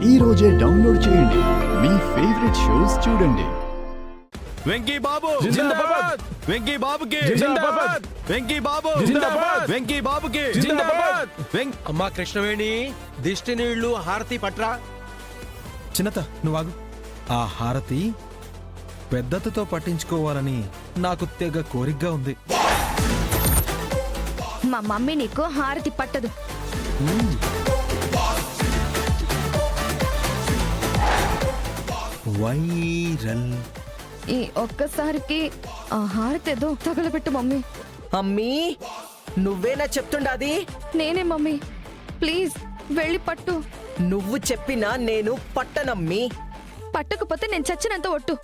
ఈ రోజే డౌన్లోడ్ చేయండి. మీ ఫేవరెట్ షోస్ చూడండి. వెంకీ బాబు జిందాబాద్. వెంకీ బాబుకి జిందాబాద్. వెంకీ బాబు జిందాబాద్. వెంకీ బాబుకి జిందాబాద్. అమ్మా కృష్ణవేణి దిష్టి నీళ్లు హారతి పట్రా. చిన్నత నువ్వాగు. ఆ హారతి పెద్దతతో పట్టించుకోవాలని నాకు తెగ కోరికగా ఉంది. మా మమ్మీ నీకు హారతి పట్టదు. వైరల్. ఈ ఒక్కసారికి ఆ హారతి ఏదో తగలబెట్టు మమ్మీ. అమ్మీ నువ్వేనా చెప్తుండాది? నేనే మమ్మీ, ప్లీజ్ వెళ్ళి పట్టు. నువ్వు చెప్పినా నేను పట్టనమ్మీ. పట్టకపోతే నేను చచ్చినంత ఒట్టు.